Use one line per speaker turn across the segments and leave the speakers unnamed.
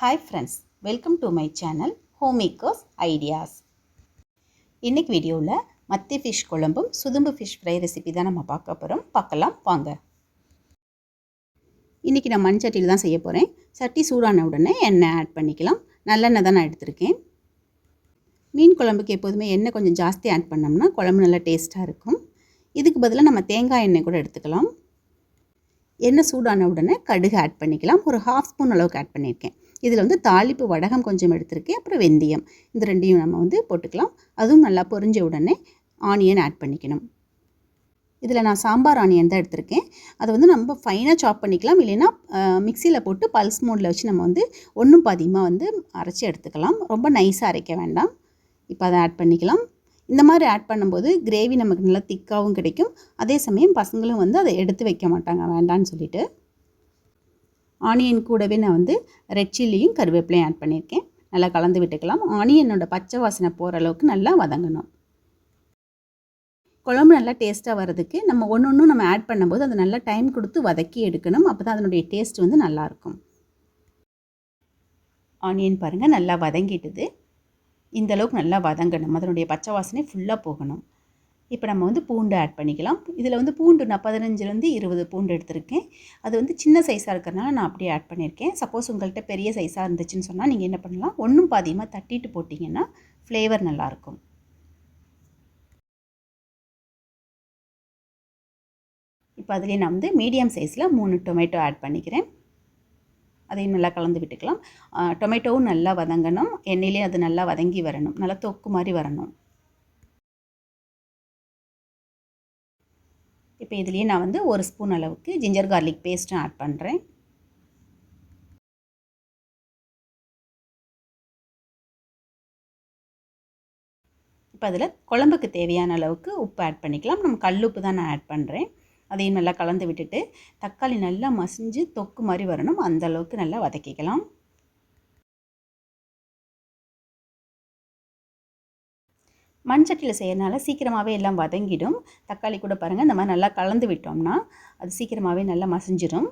Hi friends, welcome to my channel Homemakers Ideas. இன்னைக்கு வீடியோவில் மத்தி ஃபிஷ் குழம்பும் சுதும்பு ஃபிஷ் ஃப்ரை ரெசிபி தான் நம்ம பார்க்கலாம் வாங்க. இன்றைக்கி நான் மண் சட்டியில் தான் செய்ய போகிறேன். சட்டி சூடான உடனே எண்ணெய் ஆட் பண்ணிக்கலாம். நல்லெண்ணெய் தான் நான் எடுத்திருக்கேன். மீன் குழம்புக்கு எப்போதுமே எண்ணெய் கொஞ்சம் ஜாஸ்தி ஆட் பண்ணோம்னா குழம்பு நல்லா டேஸ்ட்டாக இருக்கும். இதுக்கு பதிலாக நம்ம தேங்காய் எண்ணெய் கூட எடுத்துக்கலாம். எண்ணெய் சூடான உடனே கடுகு ஆட் பண்ணிக்கலாம். ஒரு 1/2 ஸ்பூன் அளவுக்கு ஆட் பண்ணியிருக்கேன். இதில் வந்து தாளிப்பு வடகம் கொஞ்சம் எடுத்திருக்கேன். அப்புறம் வெந்தயம், இந்த ரெண்டையும் நம்ம வந்து போட்டுக்கலாம். அதுவும் நல்லா பொரிஞ்ச உடனே ஆனியன் ஆட் பண்ணிக்கணும். இதில் நான் சாம்பார் ஆனியன் தான் எடுத்திருக்கேன். அதை வந்து நம்ம ஃபைனாக சாப் பண்ணிக்கலாம். இல்லைன்னா மிக்சியில் போட்டு பல்ஸ் மோடில் வச்சு நம்ம வந்து ஒன்றும் பாதியமாக வந்து அரைச்சி எடுத்துக்கலாம். ரொம்ப நைஸாக அரைக்க வேண்டாம். இப்போ அதை ஆட் பண்ணிக்கலாம். இந்த மாதிரி ஆட் பண்ணும்போது கிரேவி நமக்கு நல்லா திக்காகவும் கிடைக்கும். அதே சமயம் பசங்களும் வந்து அதை எடுத்து வைக்க மாட்டாங்க வேண்டான்னு சொல்லிட்டு. ஆனியன் கூடவே நான் வந்து ரெட் சில்லியும் கருவேப்பிலையும் ஆட் பண்ணியிருக்கேன். நல்லா கலந்து விட்டுக்கலாம். ஆனியனோட பச்சை வாசனை போகிற அளவுக்கு நல்லா வதங்கணும். குழம்பு நல்லா டேஸ்ட்டாக வர்றதுக்கு நம்ம ஒன்று நம்ம ஆட் பண்ணும்போது அதை நல்லா டைம் கொடுத்து வதக்கி எடுக்கணும். அப்போ தான் அதனுடைய டேஸ்ட் வந்து நல்லாயிருக்கும். ஆனியன் பாருங்கள் நல்லா வதங்கிட்டுது. இந்த அளவுக்கு நல்லா வதங்கணும். அதனுடைய பச்சை வாசனை ஃபுல்லாக போகணும். இப்போ நம்ம வந்து பூண்டு ஆட் பண்ணிக்கலாம். இதில் வந்து பூண்டு நான் 15லேருந்து 20 பூண்டு எடுத்திருக்கேன். அது வந்து சின்ன சைஸாக இருக்கிறனால நான் அப்படியே ஆட் பண்ணியிருக்கேன். சப்போஸ் உங்கள்கிட்ட பெரிய சைஸாக இருந்துச்சுன்னு சொன்னால் நீங்கள் என்ன பண்ணலாம், ஒன்றும் பாதியமாக தட்டிட்டு போட்டிங்கன்னா ஃப்ளேவர் நல்லாயிருக்கும். இப்போ அதிலே நான் வந்து மீடியம் சைஸில் 3 டொமேட்டோ ஆட் பண்ணிக்கிறேன். அதையும் நல்லா கலந்து விட்டுக்கலாம். டொமேட்டோவும் நல்லா வதங்கணும். எண்ணெயிலே அது நல்லா வதங்கி வரணும். நல்லா தொக்கு மாதிரி வரணும். இப்போ இதுலேயே நான் வந்து 1 ஸ்பூன் அளவுக்கு ஜிஞ்சர் கார்லிக் பேஸ்ட்டும் ஆட் பண்ணுறேன். இப்போ அதில் குழம்புக்கு தேவையான அளவுக்கு உப்பு ஆட் பண்ணிக்கலாம். நம்ம கல்லுப்பு தான் நான் ஆட் பண்ணுறேன். அதையும் நல்லா கலந்து விட்டுட்டு தக்காளி நல்லா மசிஞ்சு தொக்கு மாதிரி வரணும். அந்த அளவுக்கு நல்லா வதக்கிக்கலாம். மண் சட்டியில் செய்யறதுனால சீக்கிரமாகவே எல்லாம் வதங்கிடும். தக்காளி கூட பாருங்கள், இந்த மாதிரி நல்லா கலந்து விட்டோம்னா அது சீக்கிரமாகவே நல்லா மசிஞ்சிடும்.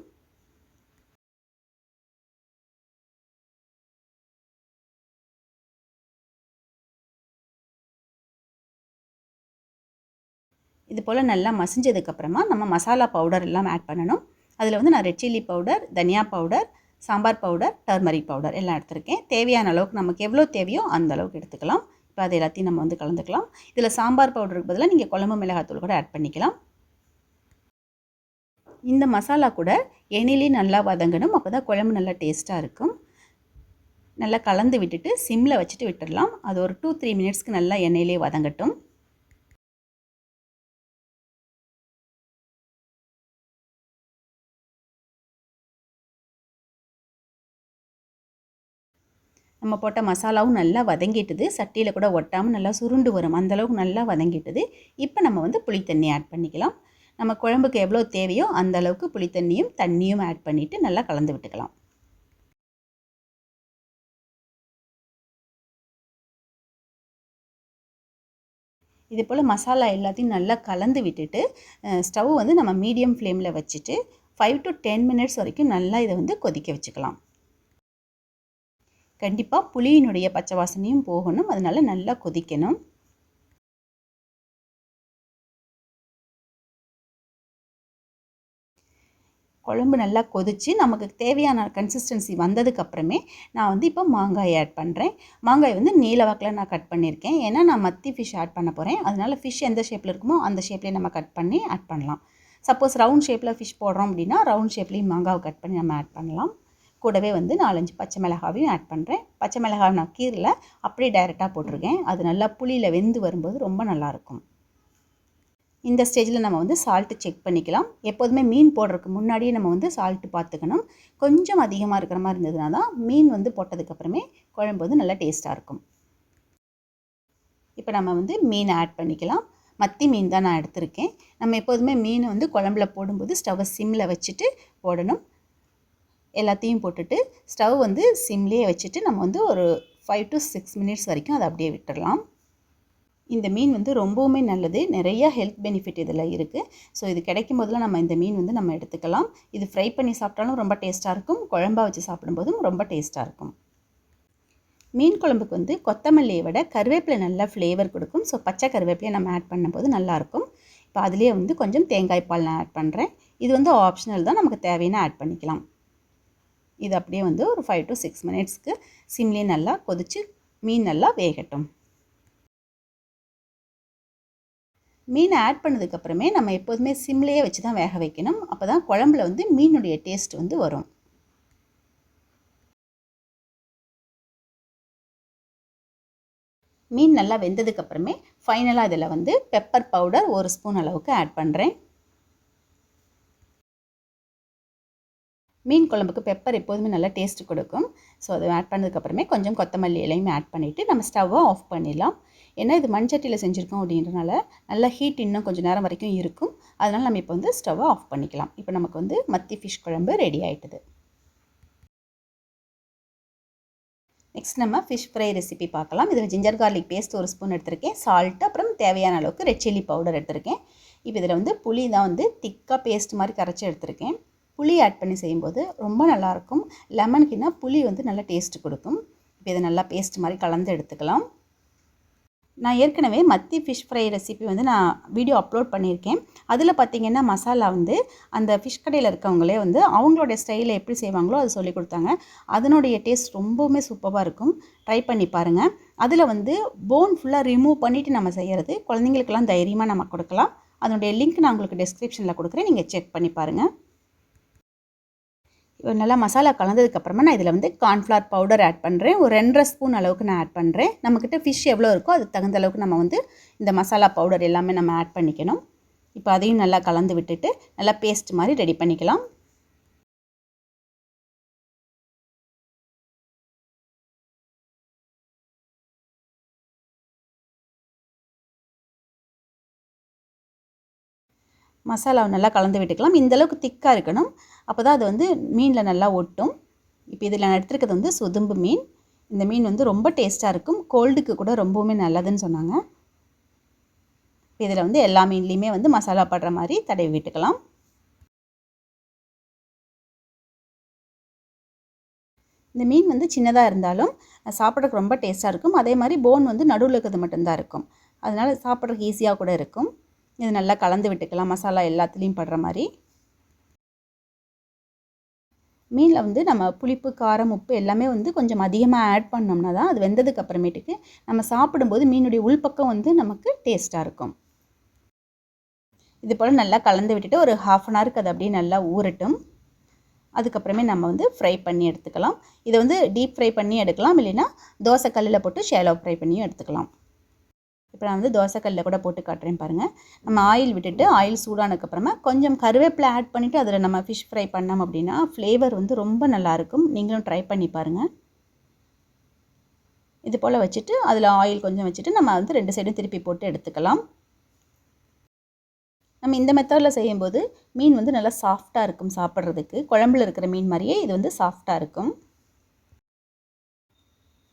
இது போல் நல்லா மசிஞ்சதுக்கப்புறமா நம்ம மசாலா பவுடர் எல்லாம் ஆட் பண்ணணும். அதில் வந்து நான் ரெட் சில்லி பவுடர், தனியா powder, sambar powder, turmeric powder எல்லாம் எடுத்திருக்கேன். தேவையான அளவுக்கு நமக்கு எவ்வளோ தேவையோ அந்த அளவுக்கு எடுத்துக்கலாம். இப்போ அது எல்லாத்தையும் நம்ம வந்து கலந்துக்கலாம். இதில் சாம்பார் பவுடருக்கு பதிலாக நீங்கள் குழம்பு மிளகாத்தூள் கூட ஆட் பண்ணிக்கலாம். இந்த மசாலா கூட எண்ணெயிலே நல்லா வதங்கணும். அப்போ தான் குழம்பு நல்லா டேஸ்ட்டாக இருக்கும். நல்லா கலந்து விட்டுட்டு சிம்மில் வச்சுட்டு விட்டுடலாம். அது ஒரு 2-3 மினிட்ஸ்க்கு நல்லா எண்ணெயிலே வதங்கட்டும். நம்ம போட்ட மசாலாவும் நல்லா வதங்கிட்டுது. சட்டியில் கூட ஒட்டாமல் நல்லா சுருண்டு வரும். அந்தளவுக்கு நல்லா வதங்கிட்டுது. இப்போ நம்ம வந்து புளித்தண்ணி ஆட் பண்ணிக்கலாம். நம்ம குழம்புக்கு எவ்வளோ தேவையோ அந்த அளவுக்கு புளித்தண்ணியும் தண்ணியும் ஆட் பண்ணிவிட்டு நல்லா கலந்து விட்டுக்கலாம். இது போல் மசாலா எல்லாத்தையும் நல்லா கலந்து விட்டுட்டு ஸ்டவ் வந்து நம்ம மீடியம் ஃப்ளேமில் வச்சுட்டு 5 to 10 மினிட்ஸ் வரைக்கும் நல்லா இதை வந்து கொதிக்க வச்சுக்கலாம். கண்டிப்பாக புளியினுடைய பச்சை வாசனையும் போகணும். அதனால் நல்லா கொதிக்கணும். குழம்பு நல்லா கொதித்து நமக்கு தேவையான கன்சிஸ்டன்சி வந்ததுக்கப்புறமே நான் வந்து இப்போ மாங்காய் ஆட் பண்ணுறேன். மாங்காய் வந்து நீல வாக்கில் நான் கட் பண்ணியிருக்கேன். ஏன்னா நான் மத்தி ஃபிஷ் ஆட் பண்ண போகிறேன். அதனால் ஃபிஷ் எந்த ஷேப்பில் இருக்குமோ அந்த ஷேப்லேயே நம்ம கட் பண்ணி ஆட் பண்ணலாம். சப்போஸ் ரவுண்ட் ஷேப்பில் ஃபிஷ் போடுறோம் அப்படின்னா ரவுண்ட் ஷேப்லேயும் மாங்காவை கட் பண்ணி நம்ம ஆட் பண்ணலாம். கூடவே வந்து 4-5 பச்சை மிளகாவையும் ஆட் பண்ணுறேன். பச்சை மிளகாவை நான் கீரையில் அப்படியே டைரெக்டாக போட்டிருக்கேன். அது நல்லா புளியில் வெந்து வரும்போது ரொம்ப நல்லாயிருக்கும். இந்த ஸ்டேஜில் நம்ம வந்து சால்ட்டு செக் பண்ணிக்கலாம். எப்போதுமே மீன் போடுறதுக்கு முன்னாடியே நம்ம வந்து சால்ட்டு பார்த்துக்கணும். கொஞ்சம் அதிகமாக இருக்கிற மாதிரி இருந்ததுனா தான் மீன் வந்து போட்டதுக்கப்புறமே குழம்பு வந்து நல்லா டேஸ்ட்டாக இருக்கும். இப்போ நம்ம வந்து மீனை ஆட் பண்ணிக்கலாம். மத்தி மீன் தான் நான் எடுத்திருக்கேன். நம்ம எப்போதுமே மீனை வந்து குழம்புல போடும்போது ஸ்டவ்வை சிம்மில் வச்சுட்டு போடணும். எல்லாத்தையும் போட்டுட்டு ஸ்டவ் வந்து சிம்லேயே வச்சுட்டு நம்ம வந்து ஒரு 5 to 6 மினிட்ஸ் வரைக்கும் அதை அப்படியே விட்டுடலாம். இந்த மீன் வந்து ரொம்பவுமே நல்லது. நிறைய ஹெல்த் பெனிஃபிட் இதில் இருக்குது. ஸோ இது கிடைக்கும் போதெல்லாம் நம்ம இந்த மீன் வந்து நம்ம எடுத்துக்கலாம். இது ஃப்ரை பண்ணி சாப்பிட்டாலும் ரொம்ப டேஸ்ட்டாக இருக்கும். குழம்பா வச்சு சாப்பிடும்போதும் ரொம்ப டேஸ்ட்டாக இருக்கும். மீன் குழம்புக்கு வந்து கொத்தமல்லியை விட கருவேப்பிலை நல்லா ஃப்ளேவர் கொடுக்கும். ஸோ பச்சை கருவேப்பிலையை நம்ம ஆட் பண்ணும்போது நல்லாயிருக்கும். இப்போ அதுலேயே வந்து கொஞ்சம் தேங்காய் பால் நான் ஆட் பண்ணுறேன். இது வந்து ஆப்ஷனல் தான், நமக்கு தேவையான ஆட் பண்ணிக்கலாம். இது அப்படியே வந்து ஒரு 5 to 6 மினிட்ஸ்க்கு சிம்லேயே நல்லா கொதித்து மீன் நல்லா வேகட்டும். மீனை ஆட் பண்ணதுக்கப்புறமே நம்ம எப்போதுமே சிம்லேயே வச்சு தான் வேக வைக்கணும். அப்போ தான் குழம்புல வந்து மீனுடைய டேஸ்ட் வந்து வரும். மீன் நல்லா வெந்ததுக்கப்புறமே ஃபைனலாக இதில் வந்து பெப்பர் பவுடர் 1 ஸ்பூன் அளவுக்கு ஆட் பண்ணுறேன். மீன் குழம்புக்கு பெப்பர் எப்போதுமே நல்லா டேஸ்ட்டு கொடுக்கும். ஸோ அதை ஆட் பண்ணதுக்கப்புறமே கொஞ்சம் கொத்தமல்லி இலையுமே ஆட் பண்ணிவிட்டு நம்ம ஸ்டவ்வை ஆஃப் பண்ணிடலாம். ஏன்னா இது மண்சட்டியில் செஞ்சுருக்கோம் அப்படின்றனால நல்லா ஹீட் இன்னும் கொஞ்சம் நேரம் வரைக்கும் இருக்கும். அதனால் நம்ம இப்போ வந்து ஸ்டவ்வை ஆஃப் பண்ணிக்கலாம். இப்போ நமக்கு வந்து மத்தி ஃபிஷ் குழம்பு ரெடி ஆகிட்டுது. நெக்ஸ்ட் நம்ம ஃபிஷ் ஃப்ரை ரெசிபி பார்க்கலாம். இதில் ஜிஞ்சர் கார்லிக் பேஸ்ட் 1 ஸ்பூன் எடுத்திருக்கேன். சால்ட்டு, அப்புறம் தேவையான அளவுக்கு ரெட் சில்லி பவுடர் எடுத்திருக்கேன். இப்போ இதில் வந்து புளி தான் வந்து திக்காக பேஸ்ட் மாதிரி கரைச்சி எடுத்திருக்கேன். புளி ஆட் பண்ணி செய்யும்போது ரொம்ப நல்லாயிருக்கும். லெமனுக்குன்னா புளி வந்து நல்லா டேஸ்ட்டு கொடுக்கும். இப்போ இதை நல்லா பேஸ்ட் மாதிரி கலந்து எடுத்துக்கலாம். நான் ஏற்கனவே மத்தி ஃபிஷ் ஃப்ரை ரெசிபி வந்து நான் வீடியோ அப்லோட் பண்ணியிருக்கேன். அதில் பார்த்திங்கன்னா மசாலா வந்து அந்த ஃபிஷ் கடையில் இருக்கவங்களே வந்து அவங்களுடைய ஸ்டைலில் எப்படி செய்வாங்களோ அது சொல்லி கொடுத்தாங்க. அதனுடைய டேஸ்ட் ரொம்பவுமே சூப்பராக இருக்கும். ட்ரை பண்ணி பாருங்கள். அதில் வந்து போன் ஃபுல்லாக ரிமூவ் பண்ணிவிட்டு நம்ம செய்கிறது குழந்தைங்களுக்கெல்லாம் தைரியமாக நம்ம கொடுக்கலாம். அதனுடைய லிங்க் நான் உங்களுக்கு டிஸ்கிரிப்ஷனில் கொடுக்குறேன், நீங்கள் செக் பண்ணி பாருங்கள். நல்லா மசாலா கலந்ததுக்கப்புறமா நான் இதில் வந்து கார்ன்ஃப்ளவர் பவுடர் ஆட் பண்ணுறேன். ஒரு 2.5 ஸ்பூன் அளவுக்கு நான் ஆட் பண்ணுறேன். நம்மக்கிட்ட ஃபிஷ் எவ்வளோ இருக்கோ அதுக்கு தகுந்த அளவுக்கு நம்ம வந்து இந்த மசாலா பவுடர் எல்லாமே நம்ம ஆட் பண்ணிக்கணும். இப்போ அதையும் நல்லா கலந்து விட்டுட்டு நல்லா பேஸ்ட் மாதிரி ரெடி பண்ணிக்கலாம். மசாலாவை நல்லா கலந்து விட்டுக்கலாம். இந்தளவுக்கு திக்காக இருக்கணும். அப்போ தான் அது வந்து மீனில் நல்லா ஒட்டும். இப்போ இதில் நான் எடுத்துருக்கிறது வந்து சுதும்பு மீன். இந்த மீன் வந்து ரொம்ப டேஸ்ட்டாக இருக்கும். கோல்டுக்கு கூட ரொம்பவுமே நல்லதுன்னு சொன்னாங்க. இப்போ இதில் வந்து எல்லா மீன்லேயுமே வந்து மசாலா படுற மாதிரி தடவி விட்டுக்கலாம். இந்த மீன் வந்து சின்னதாக இருந்தாலும் சாப்பிட்றதுக்கு ரொம்ப டேஸ்ட்டாக இருக்கும். அதே மாதிரி போன் வந்து நடுவில் இருக்கிறது மட்டும்தான் இருக்கும். அதனால் சாப்பிட்றதுக்கு ஈஸியாக கூட இருக்கும். இது நல்லா கலந்து விட்டுக்கலாம் மசாலா எல்லாத்துலேயும் படுற மாதிரி. மீனில் வந்து நம்ம புளிப்பு, காரம், உப்பு எல்லாமே வந்து கொஞ்சம் அதிகமாக ஆட் பண்ணோம்னா தான் அது வெந்ததுக்கு அப்புறமேட்டுக்கு நம்ம சாப்பிடும்போது மீனுடைய உள்பக்கம் வந்து நமக்கு டேஸ்ட்டாக இருக்கும். இது போல் நல்லா கலந்து விட்டுட்டு ஒரு 1/2 அன் ஹவருக்கு அது அப்படியே நல்லா ஊறட்டும். அதுக்கப்புறமே நம்ம வந்து ஃப்ரை பண்ணி எடுத்துக்கலாம். இதை வந்து டீப் ஃப்ரை பண்ணி எடுக்கலாம், இல்லைன்னா தோசை கல்லில் போட்டு ஷேலோ ஃப்ரை பண்ணியும் எடுத்துக்கலாம். இப்போ நான் வந்து தோசைக்கல்லில் கூட போட்டு காட்டுறேன் பாருங்கள். நம்ம ஆயில் விட்டுட்டு ஆயில் சூடானதுக்கப்புறமா கொஞ்சம் கருவேப்பிலை ஆட் பண்ணிவிட்டு அதில் நம்ம ஃபிஷ் ஃப்ரை பண்ணோம் அப்படின்னா ஃப்ளேவர் வந்து ரொம்ப நல்லாயிருக்கும். நீங்களும் ட்ரை பண்ணி பாருங்கள். இது போல் வச்சுட்டு அதில் ஆயில் கொஞ்சம் வச்சுட்டு நம்ம வந்து 2 சைடும் திருப்பி போட்டு எடுத்துக்கலாம். நம்ம இந்த மெத்தடில் செய்யும்போது மீன் வந்து நல்லா சாஃப்டாக இருக்கும் சாப்பிட்றதுக்கு. குழம்புல இருக்கிற மீன் மாதிரியே இது வந்து சாஃப்டாக இருக்கும்.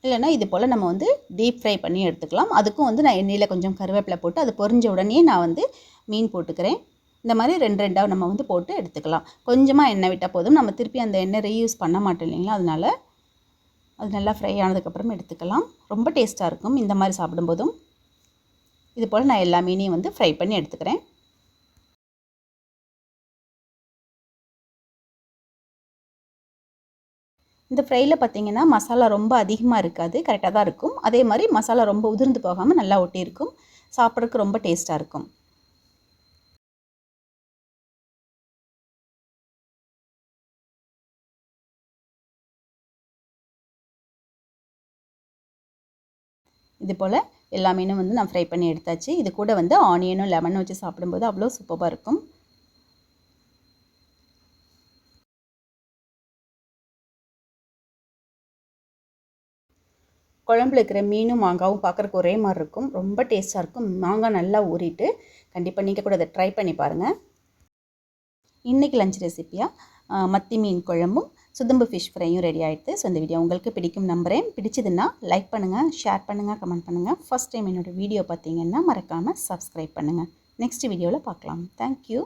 இல்லைனா இது போல் நம்ம வந்து டீப் ஃப்ரை பண்ணி எடுத்துக்கலாம். அதுக்கும் வந்து நான் எண்ணெயில் கொஞ்சம் கருவேப்பிலை போட்டு அது பொரிஞ்ச உடனே நான் வந்து மீன் போட்டுக்கிறேன். இந்த மாதிரி 2 நம்ம வந்து போட்டு எடுத்துக்கலாம். கொஞ்சமாக எண்ணெய் விட்டால் போதும். நம்ம திருப்பி அந்த எண்ணெய் ரீயூஸ் பண்ண மாட்டோம் இல்லைங்களா, அதனால் அது நல்லா ஃப்ரை ஆனதுக்கப்புறம் எடுத்துக்கலாம். ரொம்ப டேஸ்ட்டாக இருக்கும் இந்த மாதிரி சாப்பிடும்போதும். இது போல் நான் எல்லா மீனையும் வந்து ஃப்ரை பண்ணி எடுத்துக்கிறேன். இந்த ஃப்ரையில் பார்த்திங்கன்னா மசாலா ரொம்ப அதிகமாக இருக்காது, கரெக்டாக தான் இருக்கும். அதே மாதிரி மசாலா ரொம்ப உதிர்ந்து போகாமல் நல்லா ஒட்டியிருக்கும். சாப்பிட்றதுக்கு ரொம்ப டேஸ்ட்டாக இருக்கும். இது போல் எல்லா மீனும் வந்து நான் ஃப்ரை பண்ணி எடுத்தாச்சு. இது கூட வந்து ஆனியனும் லெமனும் வச்சு சாப்பிடும்போது அவ்வளோ சூப்பராக இருக்கும். குழம்புல இருக்கிற மீனும் மாங்காவும் பார்க்குறக்கு ஒரே மாதிரி இருக்கும். ரொம்ப டேஸ்ட்டாக இருக்கும். மாங்காய் நல்லா ஊறிட்டு கண்டிப்பாக நீங்கள் கூட இதை ட்ரை பண்ணி பாருங்கள். இன்றைக்கி லஞ்ச் ரெசிப்பியாக மத்தி மீன் குழம்பும் சுதும்பு ஃபிஷ் ஃப்ரையும் ரெடி ஆகிடுது. ஸோ இந்த வீடியோ உங்களுக்கு பிடிக்கும் நம்புகிறேன். பிடிச்சதுன்னா லைக் பண்ணுங்கள், ஷேர் பண்ணுங்கள், கமெண்ட் பண்ணுங்கள். ஃபஸ்ட் டைம் என்னோடய வீடியோ பார்த்தீங்கன்னா மறக்காமல் சப்ஸ்கிரைப் பண்ணுங்கள். நெக்ஸ்ட் வீடியோவில் பார்க்கலாம். தேங்க்யூ.